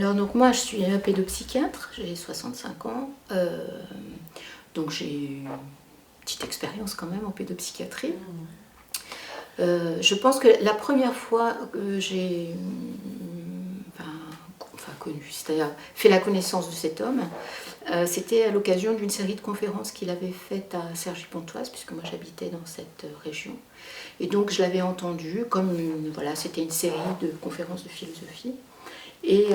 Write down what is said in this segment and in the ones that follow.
Alors donc moi je suis pédopsychiatre, j'ai 65 ans, donc j'ai eu une petite expérience quand même en pédopsychiatrie. Je pense que la première fois que j'ai connu, c'est-à-dire fait la connaissance de cet homme, c'était à l'occasion d'une série de conférences qu'il avait faites à Cergy-Pontoise, puisque moi j'habitais dans cette région. Et donc je l'avais entendu, comme voilà, c'était une série de conférences de philosophie. Et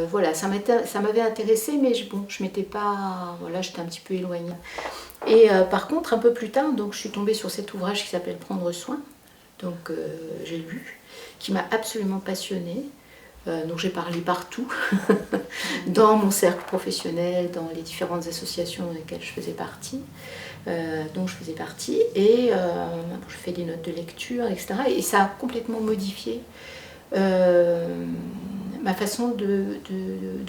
voilà, ça m'avait intéressée, mais je m'étais pas, voilà, j'étais un petit peu éloignée. Et par contre, un peu plus tard, donc, je suis tombée sur cet ouvrage qui s'appelle Prendre soin, donc j'ai lu, qui m'a absolument passionnée. Donc j'ai parlé partout, dans mon cercle professionnel, dans les différentes associations dans lesquelles je faisais partie, et je fais des notes de lecture, etc. Et ça a complètement modifié ma façon de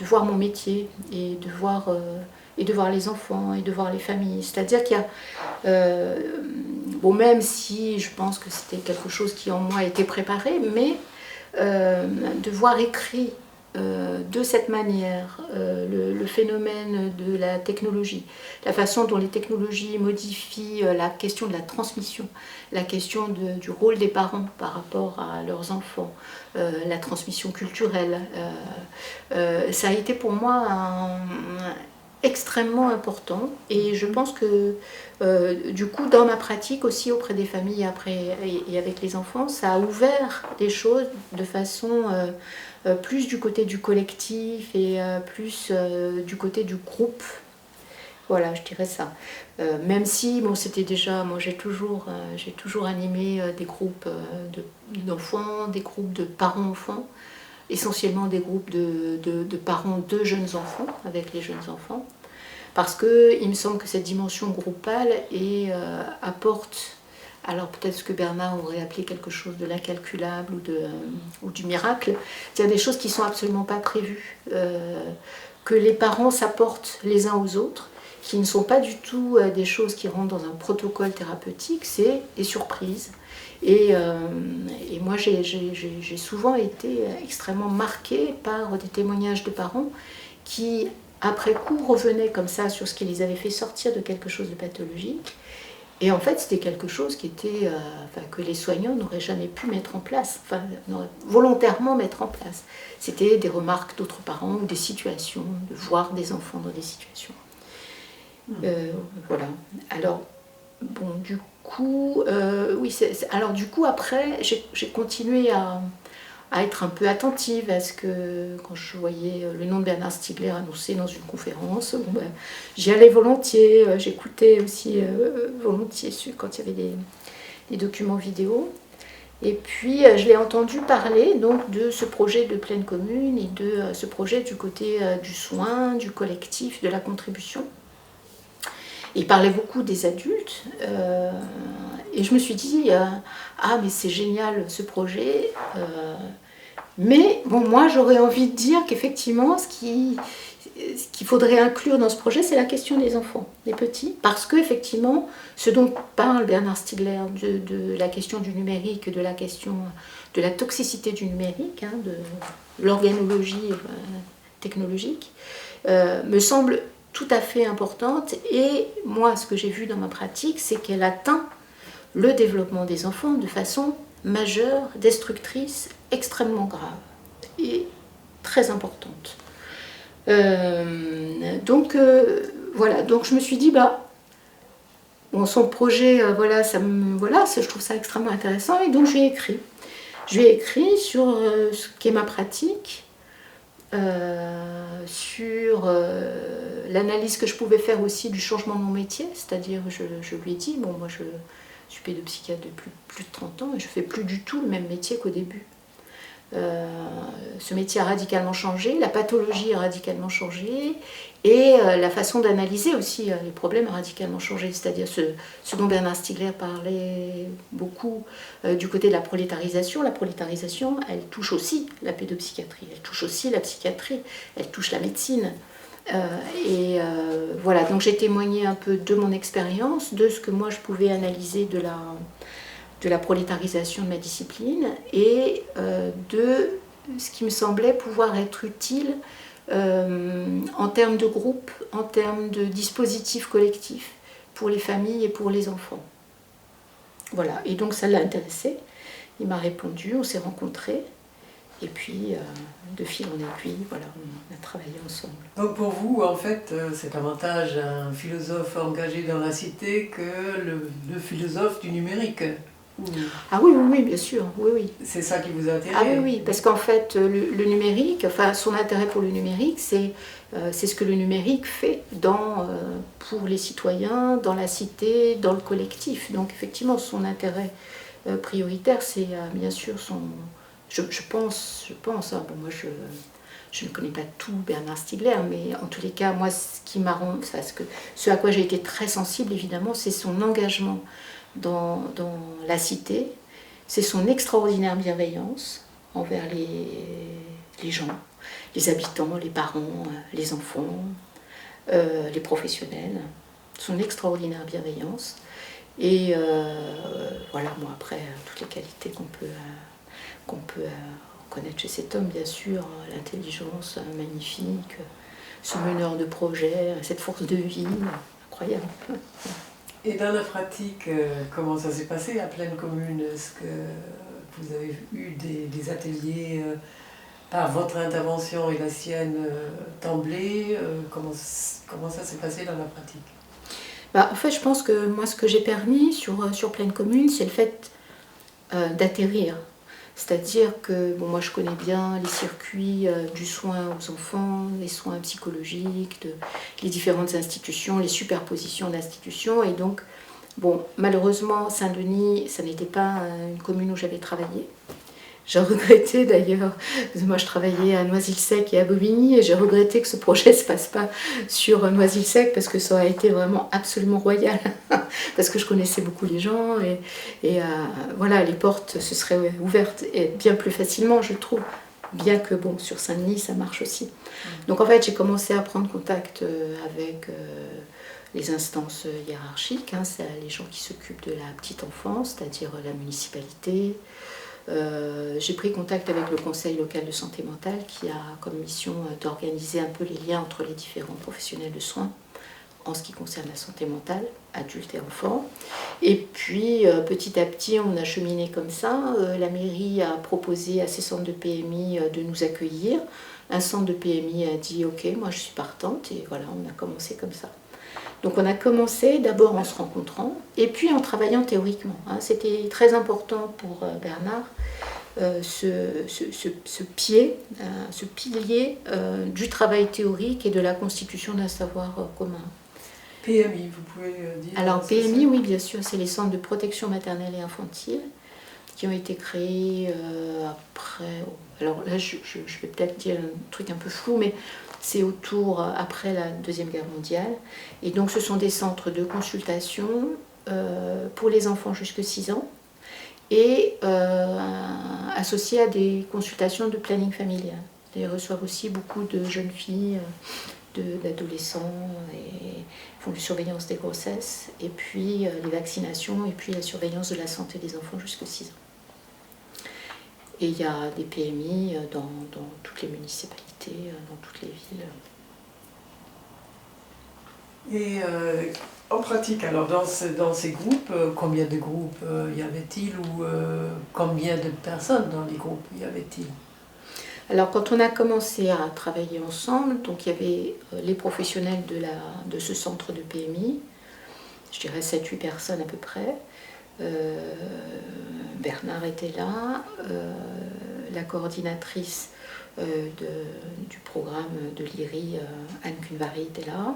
voir mon métier et de voir les enfants et de voir les familles. C'est-à-dire qu'il y a, même si je pense que c'était quelque chose qui en moi était préparé, mais de voir écrit de cette manière le phénomène de la technologie, la façon dont les technologies modifient la question de la transmission, la question du rôle des parents par rapport à leurs enfants, la transmission culturelle. Ça a été pour moi extrêmement important, et je pense que du coup dans ma pratique aussi auprès des familles et avec les enfants, ça a ouvert les choses de façon plus du côté du collectif et plus du côté du groupe. Voilà, je dirais ça. Même si, c'était déjà, moi j'ai toujours animé des groupes d'enfants, des groupes de parents-enfants, essentiellement des groupes de parents de jeunes enfants, avec les jeunes enfants, parce qu'il me semble que cette dimension groupale apporte, alors peut-être ce que Bernard aurait appelé quelque chose de l'incalculable ou du miracle, c'est-à-dire des choses qui ne sont absolument pas prévues, que les parents s'apportent les uns aux autres, qui ne sont pas du tout des choses qui rentrent dans un protocole thérapeutique, c'est des surprises. Et moi, j'ai souvent été extrêmement marquée par des témoignages de parents qui, après coup, revenaient comme ça sur ce qui les avait fait sortir de quelque chose de pathologique. Et en fait, c'était quelque chose qui était, que les soignants n'auraient jamais pu mettre en place, n'auraient volontairement mettre en place. C'était des remarques d'autres parents ou des situations, de voir des enfants dans des situations. Voilà. Alors, du coup, alors du coup, après, j'ai continué à être un peu attentive à ce que, quand je voyais le nom de Bernard Stiegler annoncé dans une conférence, j'y allais volontiers, j'écoutais aussi volontiers quand il y avait des documents vidéo. Et puis, je l'ai entendu parler donc de ce projet de pleine commune et de ce projet du côté du soin, du collectif, de la contribution. Il parlait beaucoup des adultes, et je me suis dit, mais c'est génial ce projet, mais moi j'aurais envie de dire qu'effectivement ce qu'il faudrait inclure dans ce projet, c'est la question des enfants, des petits, parce qu'effectivement ce dont parle Bernard Stiegler, de la question du numérique, de la question de la toxicité du numérique, de l'organologie technologique, me semble tout à fait importante. Et moi, ce que j'ai vu dans ma pratique, c'est qu'elle atteint le développement des enfants de façon majeure, destructrice, extrêmement grave et très importante. Donc je me suis dit, son projet, je trouve ça extrêmement intéressant, et donc je lui ai écrit sur ce qu'est ma pratique, sur l'analyse que je pouvais faire aussi du changement de mon métier, c'est-à-dire je lui ai dit, moi je suis pédopsychiatre depuis plus de 30 ans et je ne fais plus du tout le même métier qu'au début. Ce métier a radicalement changé, la pathologie a radicalement changé, et la façon d'analyser aussi les problèmes a radicalement changé, c'est-à-dire ce dont Bernard Stiegler parlait beaucoup du côté de la prolétarisation. La prolétarisation, elle touche aussi la pédopsychiatrie, elle touche aussi la psychiatrie, elle touche la médecine. Voilà, donc j'ai témoigné un peu de mon expérience, de ce que moi je pouvais analyser de la prolétarisation de ma discipline, et de ce qui me semblait pouvoir être utile en termes de groupe, en termes de dispositifs collectifs pour les familles et pour les enfants. Voilà, et donc ça l'a intéressé. Il m'a répondu, on s'est rencontrés. Et puis, de fil en aiguille, voilà, on a travaillé ensemble. Donc pour vous, en fait, c'est davantage un philosophe engagé dans la cité que le philosophe du numérique. Ah oui, oui, oui, bien sûr, oui, oui. C'est ça qui vous a intéressé? Ah oui, oui, parce qu'en fait, le numérique, enfin, son intérêt pour le numérique, c'est ce que le numérique fait pour les citoyens, dans la cité, dans le collectif. Donc effectivement, son intérêt prioritaire, c'est bien sûr son... Je pense, hein, bon, moi je ne connais pas tout Bernard Stiegler, mais en tous les cas, moi ce qui m'a rendu, ce à quoi j'ai été très sensible évidemment, c'est son engagement dans la cité, c'est son extraordinaire bienveillance envers les gens, les habitants, les parents, les enfants, les professionnels, son extraordinaire bienveillance. Et voilà, moi après, toutes les qualités qu'on peut connaître chez cet homme, bien sûr, l'intelligence magnifique, ce meneur de projet, cette force de vie, incroyable. Et dans la pratique, comment ça s'est passé à Plaine Commune? Est-ce que vous avez eu des ateliers par votre intervention et la sienne d'emblée? Comment ça s'est passé dans la pratique? En fait, je pense que moi, ce que j'ai permis sur Plaine Commune, c'est le fait d'atterrir. C'est-à-dire que bon, moi je connais bien les circuits du soin aux enfants, les soins psychologiques, les différentes institutions, les superpositions d'institutions. Et donc, bon, malheureusement, Saint-Denis, ça n'était pas une commune où j'avais travaillé. J'ai regretté d'ailleurs, parce que moi je travaillais à Noisy-le-Sec et à Bobigny, et j'ai regretté que ce projet ne se passe pas sur Noisy-le-Sec, parce que ça aurait été vraiment absolument royal, parce que je connaissais beaucoup les gens, et voilà, les portes se seraient ouvertes et bien plus facilement, je trouve, bien que bon, sur Saint-Denis, ça marche aussi. Donc en fait, j'ai commencé à prendre contact avec les instances hiérarchiques, hein, c'est les gens qui s'occupent de la petite enfance, c'est-à-dire la municipalité. J'ai pris contact avec le conseil local de santé mentale qui a comme mission d'organiser un peu les liens entre les différents professionnels de soins en ce qui concerne la santé mentale, adultes et enfants. Et puis petit à petit on a cheminé comme ça. La mairie a proposé à ses centres de PMI de nous accueillir. Un centre de PMI a dit ok, moi je suis partante, et voilà, on a commencé comme ça. Donc on a commencé d'abord en se rencontrant et puis en travaillant théoriquement. Hein. C'était très important pour Bernard, ce pilier du travail théorique et de la constitution d'un savoir commun. PMI, vous pouvez dire? Alors PMI, oui bien sûr, c'est les centres de protection maternelle et infantile qui ont été créés après... Alors là je vais peut-être dire un truc un peu flou, mais... C'est après la Deuxième Guerre mondiale. Et donc ce sont des centres de consultation pour les enfants jusqu'à 6 ans et associés à des consultations de planning familial. Ils reçoivent aussi beaucoup de jeunes filles, d'adolescents, et font une surveillance des grossesses, et puis les vaccinations, et puis la surveillance de la santé des enfants jusqu'à 6 ans. Et il y a des PMI dans toutes les municipalités, dans toutes les villes. Et en pratique, alors dans ces groupes, combien de groupes y avait-il, ou combien de personnes dans les groupes y avait-il? Alors quand on a commencé à travailler ensemble, donc il y avait les professionnels de ce centre de PMI, je dirais 7-8 personnes à peu près. Bernard était là, la coordinatrice du programme de l'IRI, Anne Cunvari, était là.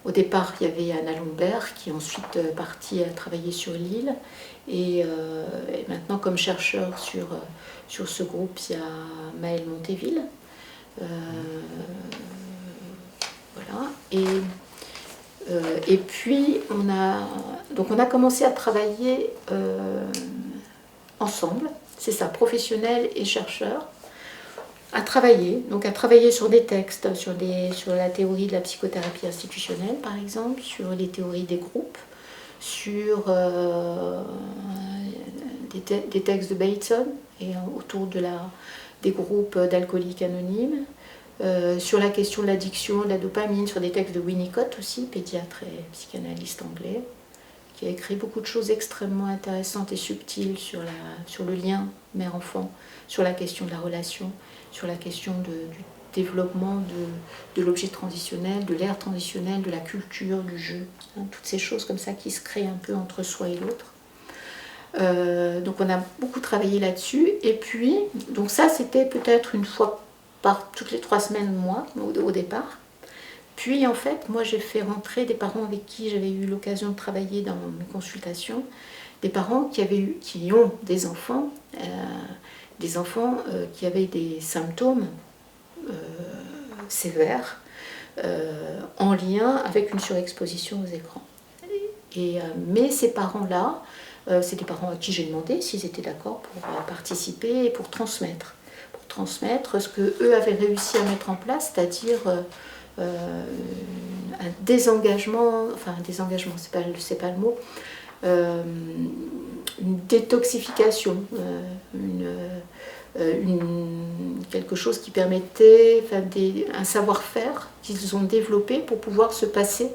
Au départ, il y avait Anna Lombert qui est ensuite partie à travailler sur l'île. Et maintenant, comme chercheur sur ce groupe, il y a Maëlle Monteville. Voilà. Et puis, on a commencé à travailler ensemble, c'est ça, professionnels et chercheurs, à travailler sur des textes, sur la théorie de la psychothérapie institutionnelle, par exemple, sur les théories des groupes, sur des textes de Bateson, et autour des groupes d'alcooliques anonymes, sur la question de l'addiction, de la dopamine, sur des textes de Winnicott aussi, pédiatre et psychanalyste anglais, qui a écrit beaucoup de choses extrêmement intéressantes et subtiles sur le lien mère-enfant, sur la question de la relation, sur la question du développement de l'objet transitionnel, de l'ère transitionnelle, de la culture, du jeu, hein, toutes ces choses comme ça qui se créent un peu entre soi et l'autre. Donc on a beaucoup travaillé là-dessus, et puis, donc ça c'était peut-être une fois par toutes les 3 semaines, moi, au départ. Puis en fait, moi j'ai fait rentrer des parents avec qui j'avais eu l'occasion de travailler dans mes consultations, des parents qui ont des enfants qui avaient des symptômes sévères en lien avec une surexposition aux écrans. Mais ces parents-là, c'est des parents à qui j'ai demandé s'ils étaient d'accord pour participer et pour transmettre ce qu'eux avaient réussi à mettre en place, c'est-à-dire un désengagement, c'est pas le mot, une détoxification, quelque chose qui permettait, un savoir-faire qu'ils ont développé pour pouvoir se passer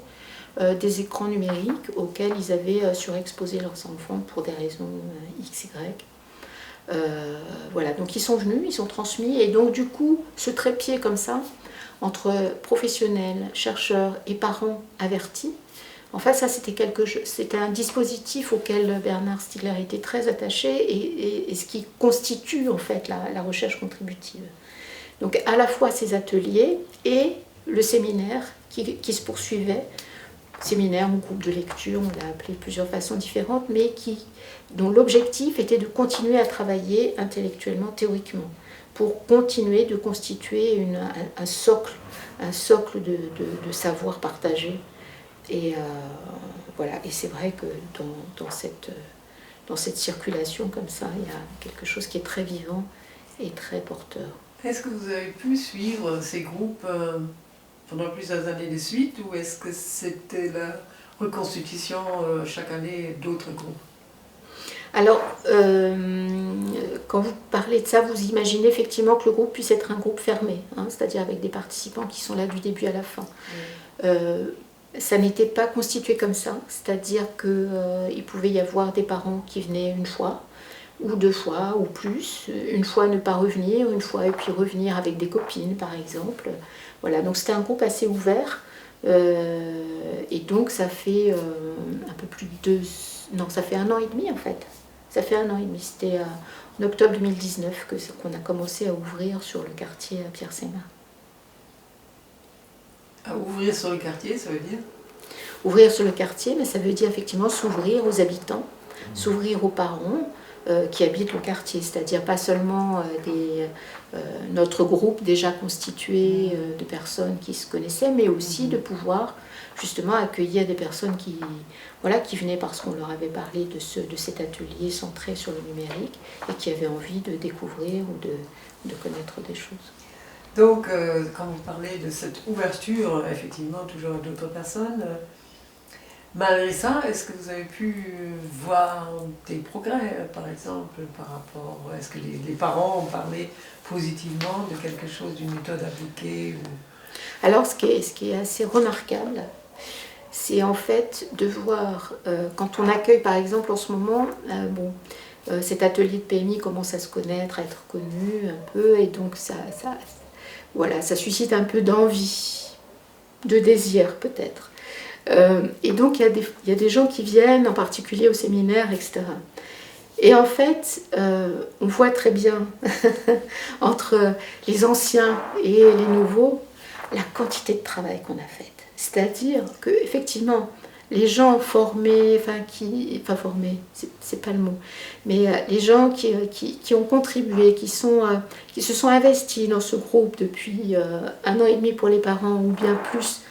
des écrans numériques auxquels ils avaient surexposé leurs enfants pour des raisons X, Y. Voilà, donc ils sont venus, ils ont transmis, et donc du coup, ce trépied comme ça, entre professionnels, chercheurs et parents avertis, en fait, ça c'était un dispositif auquel Bernard Stiegler était très attaché, et ce qui constitue en fait la recherche contributive. Donc à la fois ces ateliers et le séminaire qui se poursuivait, séminaire ou groupe de lecture, on l'a appelé de plusieurs façons différentes, mais dont l'objectif était de continuer à travailler intellectuellement, théoriquement, pour continuer de constituer un socle de savoir partagé. Et voilà, et c'est vrai que dans cette circulation comme ça, il y a quelque chose qui est très vivant et très porteur. Est-ce que vous avez pu suivre ces groupes pendant plusieurs années de suite, ou est-ce que c'était la reconstitution chaque année d'autres groupes? Alors, quand vous parlez de ça, vous imaginez effectivement que le groupe puisse être un groupe fermé, hein, c'est-à-dire avec des participants qui sont là du début à la fin. Ça n'était pas constitué comme ça, c'est-à-dire qu'il pouvait y avoir des parents qui venaient une fois, ou 2 fois, ou plus, une fois ne pas revenir, une fois et puis revenir avec des copines par exemple. Voilà, donc c'était un groupe assez ouvert, et donc ça fait un peu plus de ça fait 1 an et demi en fait. Ça fait 1 an et demi, c'était en octobre 2019 qu'on a commencé à ouvrir sur le quartier à Pierre-Sénat. À ouvrir sur le quartier, ça veut dire? Ouvrir sur le quartier, mais ça veut dire effectivement s'ouvrir aux habitants, s'ouvrir aux parents qui habitent le quartier, c'est-à-dire pas seulement notre groupe déjà constitué de personnes qui se connaissaient, mais aussi de pouvoir justement accueillir des personnes qui venaient parce qu'on leur avait parlé de cet atelier centré sur le numérique et qui avaient envie de découvrir ou de connaître des choses. Donc, quand vous parlez de cette ouverture, effectivement, toujours à d'autres personnes, malgré ça, est-ce que vous avez pu voir des progrès, par exemple, par rapport... Est-ce que les parents ont parlé positivement de quelque chose, d'une méthode appliquée ou... Alors, ce qui est assez remarquable, c'est en fait de voir, quand on accueille, par exemple, en ce moment, cet atelier de PMI commence à se connaître, à être connu un peu, et donc ça suscite un peu d'envie, de désir peut-être. Et donc il y a des gens qui viennent, en particulier au séminaire, etc. Et en fait, on voit très bien, entre les anciens et les nouveaux, la quantité de travail qu'on a faite. C'est-à-dire qu'effectivement, les gens formés, formés, c'est pas le mot, mais les gens qui ont contribué, qui se sont investis dans ce groupe depuis 1 an et demi pour les parents ou bien plus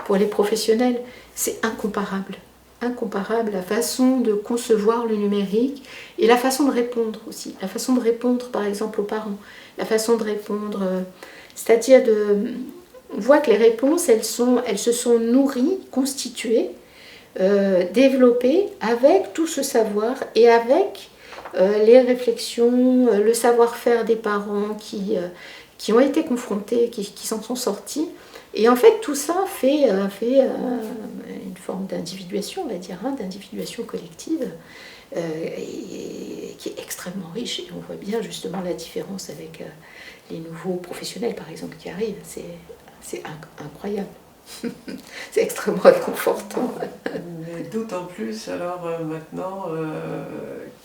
pour les professionnels, c'est incomparable. Incomparable la façon de concevoir le numérique et la façon de répondre aussi. La façon de répondre par exemple aux parents, la façon de répondre, c'est-à-dire on voit que les réponses, elles se sont nourries, constituées, développées avec tout ce savoir et avec les réflexions, le savoir-faire des parents qui ont été confrontés, qui s'en sont sortis. Et en fait, tout ça fait une forme d'individuation, on va dire, hein, d'individuation collective, et qui est extrêmement riche. Et on voit bien justement la différence avec les nouveaux professionnels, par exemple, qui arrivent. C'est incroyable. C'est extrêmement réconfortant. Mais d'autant plus, alors maintenant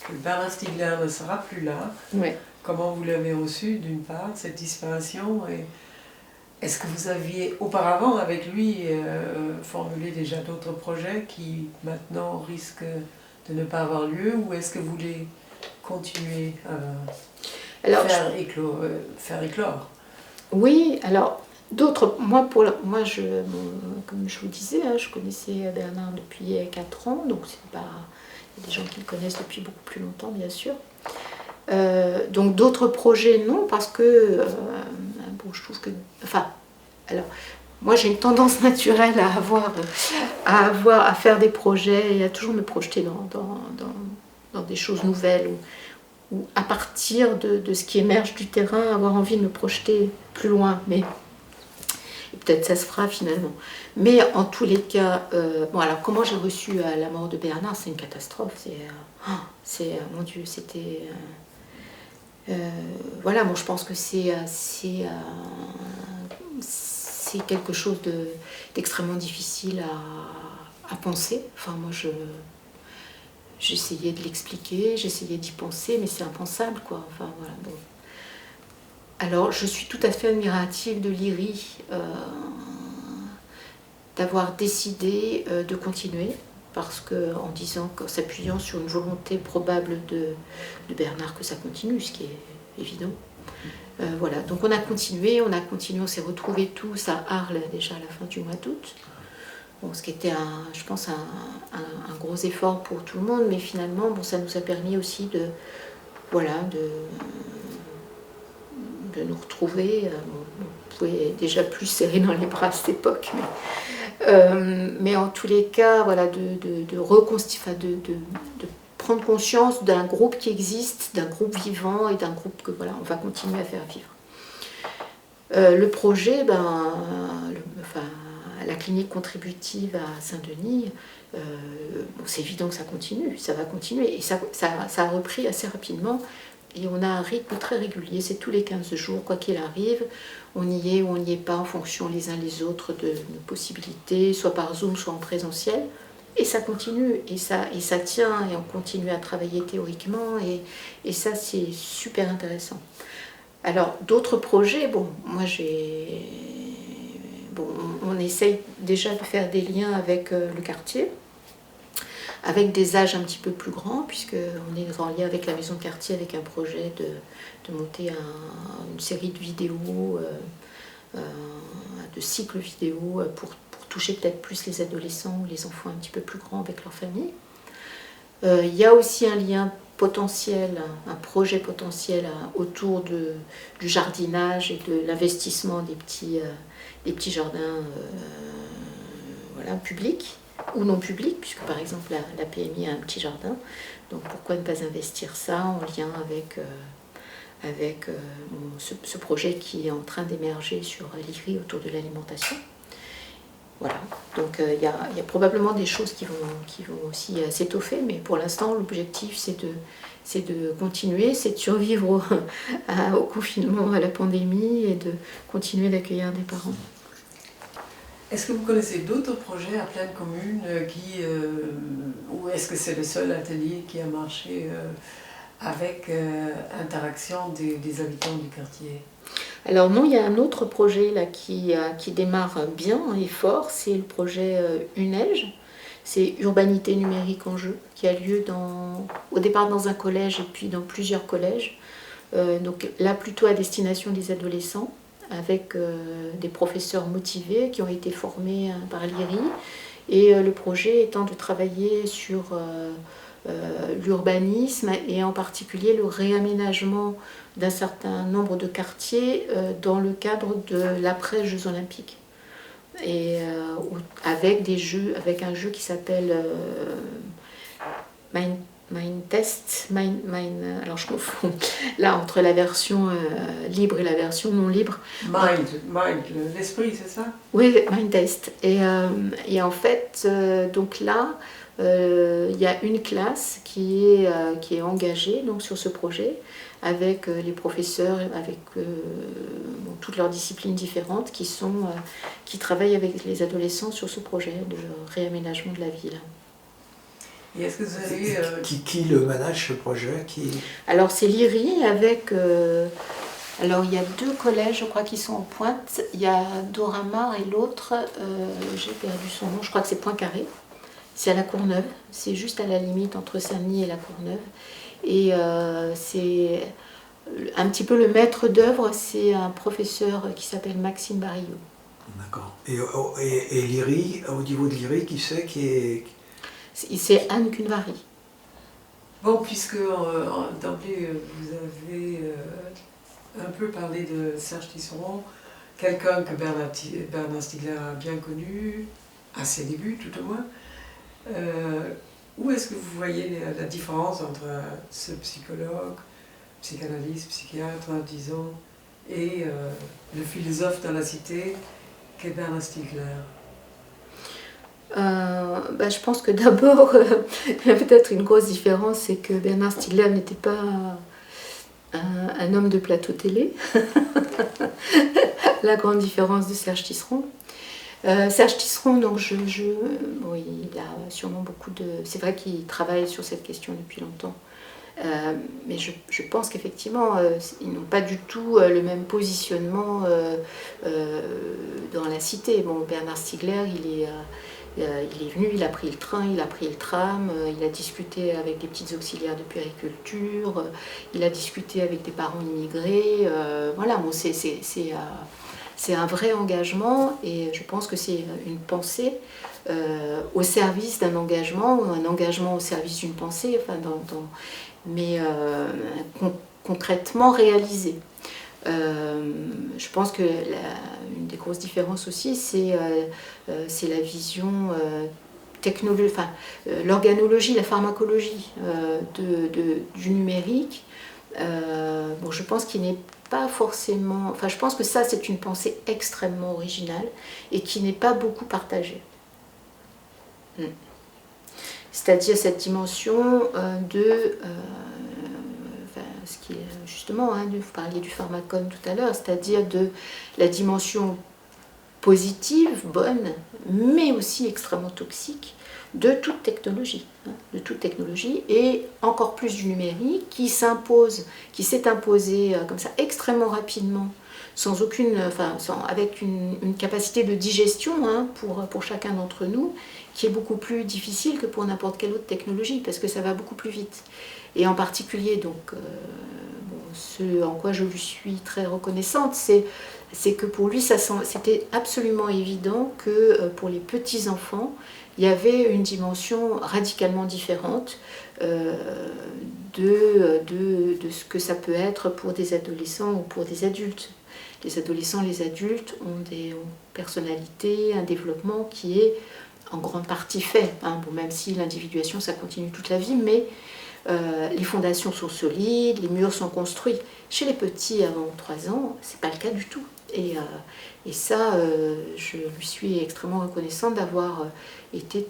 que Bernard Stiegler ne sera plus là, Ouais. comment vous l'avez reçu, d'une part, cette disparition, et est-ce que vous aviez auparavant avec lui formulé déjà d'autres projets qui maintenant risquent de ne pas avoir lieu, ou est-ce que vous voulez continuer à faire éclore? Oui, alors d'autres, moi comme je vous disais, hein, je connaissais Bernard depuis 4 ans, donc c'est pas, il y a des gens qui le connaissent depuis beaucoup plus longtemps, bien sûr. Donc d'autres projets, non, parce que bon, je trouve que, enfin, alors moi j'ai une tendance naturelle à faire des projets et à toujours me projeter dans des choses nouvelles, ou à partir de ce qui émerge du terrain, avoir envie de me projeter plus loin. Mais peut-être ça se fera finalement. Mais en tous les cas, bon, alors comment j'ai reçu la mort de Bernard? C'est une catastrophe. Mon Dieu, c'était. Voilà, bon, je pense que c'est quelque chose d'extrêmement difficile à penser. Enfin, moi, j'essayais de l'expliquer, j'essayais d'y penser, mais c'est impensable, quoi. Enfin, voilà, bon. Alors, je suis tout à fait admirative de Lyri d'avoir décidé de continuer, parce qu'en s'appuyant sur une volonté probable de Bernard que ça continue, ce qui est évident. Voilà, donc on a continué, on s'est retrouvés tous à Arles déjà à la fin du mois d'août. Bon, ce qui était, je pense, un gros effort pour tout le monde, mais finalement, bon, ça nous a permis aussi de nous retrouver. On pouvait déjà plus serrer dans les bras à cette époque, mais en tous les cas, voilà, de prendre conscience d'un groupe qui existe, d'un groupe vivant et d'un groupe que voilà, on va continuer à faire vivre. Le projet, la clinique contributive à Saint-Denis, bon, c'est évident que ça continue, ça va continuer. Et ça a repris assez rapidement. Et on a un rythme très régulier, c'est tous les 15 jours, quoi qu'il arrive. On y est ou on n'y est pas en fonction les uns les autres de nos possibilités, soit par Zoom, soit en présentiel. Et ça continue, et ça tient, et on continue à travailler théoriquement, et ça c'est super intéressant. Alors d'autres projets, bon, moi on essaye déjà de faire des liens avec le quartier, avec des âges un petit peu plus grands, puisqu'on est en lien avec la maison de quartier, avec un projet de monter une série de vidéos, de cycles vidéo pour toucher peut-être plus les adolescents ou les enfants un petit peu plus grands avec leur famille. Il y a aussi un lien potentiel, un projet potentiel autour du jardinage et de l'investissement des petits jardins voilà, publics ou non publics, puisque par exemple la PMI a un petit jardin. Donc pourquoi ne pas investir ça en lien avec ce projet qui est en train d'émerger sur Lyri autour de l'alimentation. Voilà, donc il y a probablement des choses qui vont aussi s'étoffer, mais pour l'instant l'objectif c'est de continuer, c'est de survivre au confinement, à la pandémie, et de continuer d'accueillir des parents. Est-ce que vous connaissez d'autres projets à Plaine Commune ou est-ce que c'est le seul atelier qui a marché avec interaction des habitants du quartier? Alors non, il y a un autre projet là qui démarre bien et fort, c'est le projet UNELGE, c'est Urbanité numérique en jeu, qui a lieu au départ dans un collège et puis dans plusieurs collèges, donc là plutôt à destination des adolescents, avec des professeurs motivés qui ont été formés par Lyri, et le projet étant de travailler sur l'urbanisme et en particulier le réaménagement d'un certain nombre de quartiers dans le cadre de l'après-Jeux Olympiques. Et avec un jeu qui s'appelle Mindtest, alors je confonds là entre la version libre et la version non libre. L'esprit, c'est ça? Oui, Mindtest. Et en fait, donc là, il y a une classe qui est engagée donc, sur ce projet avec les professeurs, avec toutes leurs disciplines différentes qui travaillent avec les adolescents sur ce projet de réaménagement de la ville. Et est-ce que vous avez... Qui le manage ce projet Alors c'est l'IRI avec... alors il y a 2 collèges, je crois, qui sont en pointe. Il y a Doramar et l'autre, j'ai perdu son nom, je crois que c'est Poincaré. C'est à la Courneuve, c'est juste à la limite entre Saint-Denis et la Courneuve. Et c'est un petit peu le maître d'œuvre, c'est un professeur qui s'appelle Maxime Barillot. D'accord. Et l'IRI, au niveau de l'IRI, qui c'est qui est... C'est Anne Cunvari. Bon, puisque d'emblée vous avez un peu parlé de Serge Tisseron, quelqu'un que Bernard Stiegler a bien connu, à ses débuts tout au moins, où est-ce que vous voyez la différence entre ce psychologue, psychanalyste, psychiatre, disons, et le philosophe dans la cité qu'est Bernard Stiegler? Je pense que d'abord, il y a peut-être une grosse différence, c'est que Bernard Stiegler n'était pas un homme de plateau télé. La grande différence de Serge Tisseron. Serge Tisseron, donc bon, il a sûrement beaucoup de... C'est vrai qu'il travaille sur cette question depuis longtemps. Mais je pense qu'effectivement, ils n'ont pas du tout le même positionnement dans la cité. Bon, Bernard Stiegler, il est venu, il a pris le train, il a pris le tram, il a discuté avec des petites auxiliaires de puériculture, il a discuté avec des parents immigrés. Voilà, bon, c'est un vrai engagement et je pense que c'est une pensée au service d'un engagement ou un engagement au service d'une pensée, enfin, mais concrètement réalisé. Je pense que une des grosses différences aussi, c'est la vision technologique, enfin, l'organologie, la pharmacologie du numérique. Bon, je pense qu'il n'est pas forcément... Enfin, je pense que ça, c'est une pensée extrêmement originale et qui n'est pas beaucoup partagée. C'est-à-dire cette dimension ce qui est justement, vous parliez du pharmacone tout à l'heure, c'est-à-dire de la dimension positive, bonne, mais aussi extrêmement toxique de toute technologie, et encore plus du numérique qui s'est imposé comme ça extrêmement rapidement, avec une capacité de digestion pour chacun d'entre nous, qui est beaucoup plus difficile que pour n'importe quelle autre technologie, parce que ça va beaucoup plus vite. Et en particulier, donc, ce en quoi je lui suis très reconnaissante, c'est que pour lui, c'était absolument évident que pour les petits-enfants, il y avait une dimension radicalement différente de ce que ça peut être pour des adolescents ou pour des adultes. Les adolescents, les adultes ont une personnalité, un développement qui est en grande partie fait. Bon, même si l'individuation, ça continue toute la vie, mais les fondations sont solides, les murs sont construits. Chez les petits avant 3 ans, c'est pas le cas du tout. Et ça, je lui suis extrêmement reconnaissante d'avoir été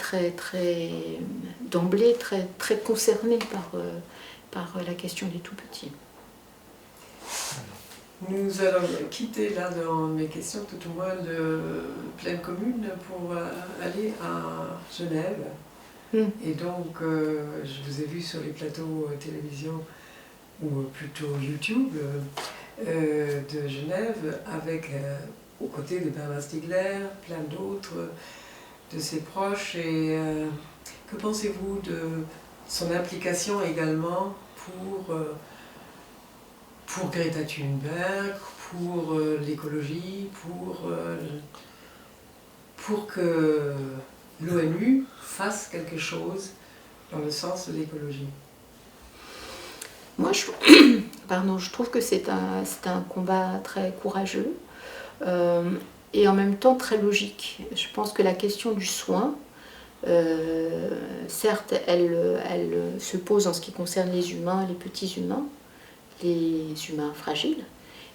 d'emblée très concernée par la question des tout petits. Nous allons quitter là dans mes questions tout au moins de Pleine Commune pour aller à Genève. Et donc, je vous ai vu sur les plateaux télévision, ou plutôt YouTube, de Genève, avec, aux côtés de Bernard Stiegler, plein d'autres de ses proches. Et que pensez-vous de son implication également pour Greta Thunberg, pour l'écologie, pour que l'ONU fasse quelque chose dans le sens de l'écologie? Moi, je trouve que c'est un combat très courageux et en même temps très logique. Je pense que la question du soin certes, elle se pose en ce qui concerne les humains, les petits humains, les humains fragiles,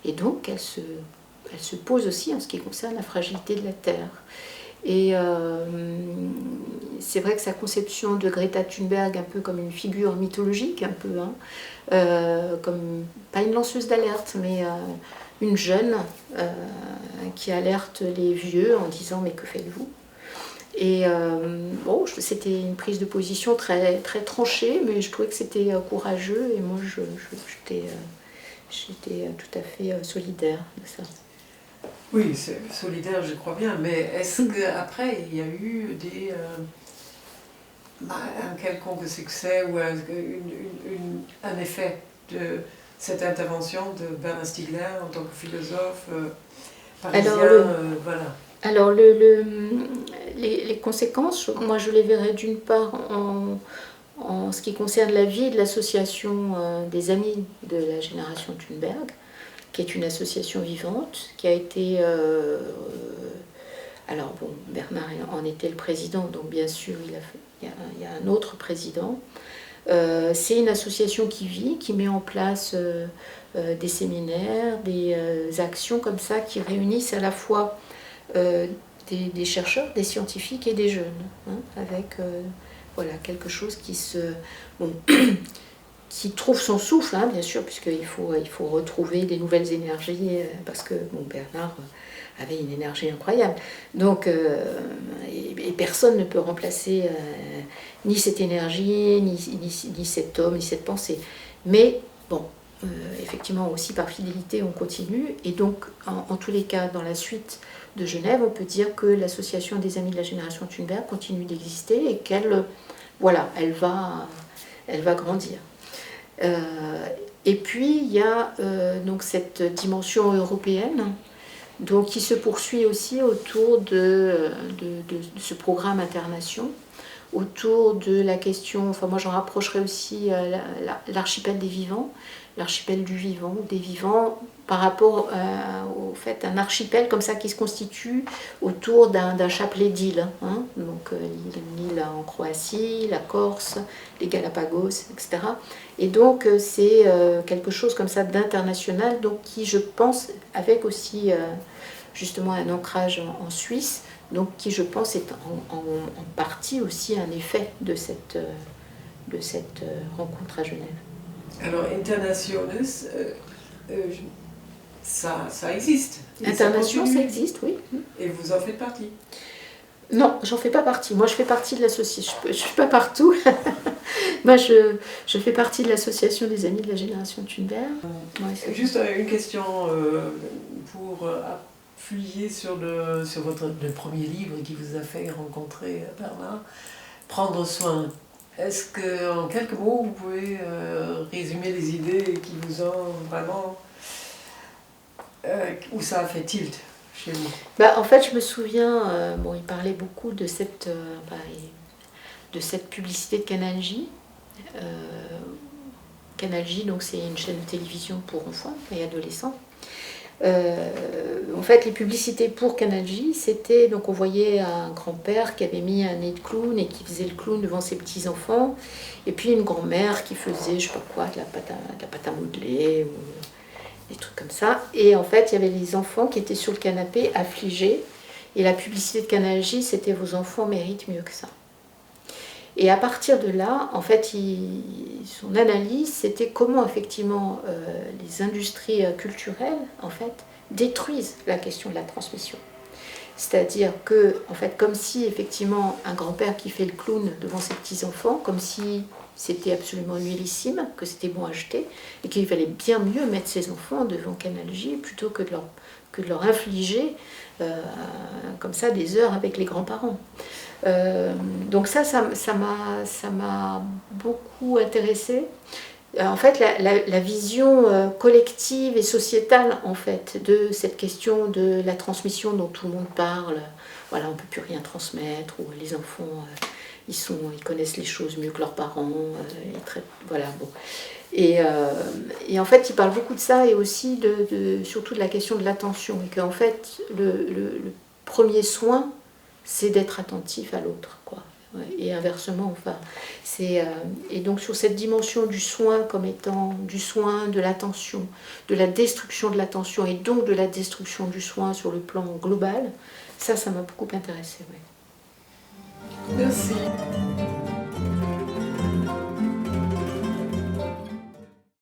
et donc elle se pose aussi en ce qui concerne la fragilité de la Terre. Et c'est vrai que sa conception de Greta Thunberg, un peu comme une figure mythologique, un peu, comme, pas une lanceuse d'alerte, mais une jeune qui alerte les vieux en disant « mais que faites-vous » Et bon, c'était une prise de position très, très tranchée, mais je trouvais que c'était courageux, et moi j'étais tout à fait solidaire de ça. Oui, c'est solidaire, je crois bien, mais est-ce qu'après, il y a eu un quelconque succès ou un effet de cette intervention de Bernard Stiegler en tant que philosophe parisien, voilà. Alors, les conséquences, moi je les verrais d'une part en ce qui concerne la vie de l'association des Amis de la génération Thunberg, qui est une association vivante, qui a été... alors bon, Bernard en était le président, donc bien sûr il y a un autre président. C'est une association qui vit, qui met en place des séminaires, des actions comme ça, qui réunissent à la fois des chercheurs, des scientifiques et des jeunes, avec voilà, quelque chose qui trouve son souffle, bien sûr, puisqu'il faut retrouver des nouvelles énergies, parce que Bernard avait une énergie incroyable. Donc, et personne ne peut remplacer ni cette énergie, ni cet homme, ni cette pensée. Mais bon, effectivement, aussi par fidélité, on continue. Et donc, en tous les cas, dans la suite de Genève, on peut dire que l'association des Amis de la génération Thunberg continue d'exister et qu'elle, voilà, elle va grandir. Et puis, il y a donc cette dimension européenne, donc, qui se poursuit aussi autour de ce programme Internation, autour de la question, enfin moi j'en rapprocherai aussi l'archipel des vivants, l'archipel du vivant, des vivants, par rapport au fait un archipel comme ça qui se constitue autour d'un chapelet d'îles, donc l'île en Croatie, la Corse, les Galapagos, etc. Et donc c'est quelque chose comme ça d'international, donc qui je pense avec aussi justement un ancrage en Suisse, donc qui je pense est en partie aussi un effet de cette rencontre à Genève. Alors Internationes, ça existe. Internation, ça existe, oui. Et vous en faites partie? Non, j'en fais pas partie. Moi, je fais partie de l'association. Je suis pas partout. Moi, je fais partie de l'association des Amis de la génération Thunberg. Ouais, juste une question pour appuyer sur le premier livre qui vous a fait rencontrer Bernard, Prendre soin. Est-ce qu'en quelques mots, vous pouvez résumer les idées qui vous ont vraiment... où ça a fait tilt chez vous? En fait, je me souviens, il parlait beaucoup de cette publicité de Canal J. Canal J, donc c'est une chaîne de télévision pour enfants et adolescents. En fait, les publicités pour Canal J, c'était, donc on voyait un grand-père qui avait mis un nez de clown et qui faisait le clown devant ses petits-enfants, et puis une grand-mère qui faisait, je sais pas quoi, de la pâte à modeler, ou des trucs comme ça. Et en fait, il y avait les enfants qui étaient sur le canapé, affligés, et la publicité de Canal J, c'était « Vos enfants méritent mieux que ça ». Et à partir de là, en fait, son analyse, c'était comment effectivement les industries culturelles, en fait, détruisent la question de la transmission. C'est-à-dire que, en fait, comme si effectivement un grand-père qui fait le clown devant ses petits-enfants, comme si c'était absolument nullissime, que c'était bon à jeter, et qu'il fallait bien mieux mettre ses enfants devant Canal J plutôt que de leur infliger comme ça des heures avec les grands-parents. Donc ça m'a beaucoup intéressée. En fait, la vision collective et sociétale en fait, de cette question de la transmission dont tout le monde parle. Voilà, on ne peut plus rien transmettre, ou les enfants, ils connaissent les choses mieux que leurs parents. Voilà, bon. Et en fait, il parle beaucoup de ça et aussi surtout de la question de l'attention. Et qu'en fait, le premier soin, c'est d'être attentif à l'autre, quoi. Ouais, et inversement, enfin, et donc sur cette dimension du soin comme étant du soin, de l'attention, de la destruction de l'attention et donc de la destruction du soin sur le plan global, ça m'a beaucoup intéressée. Ouais. Merci.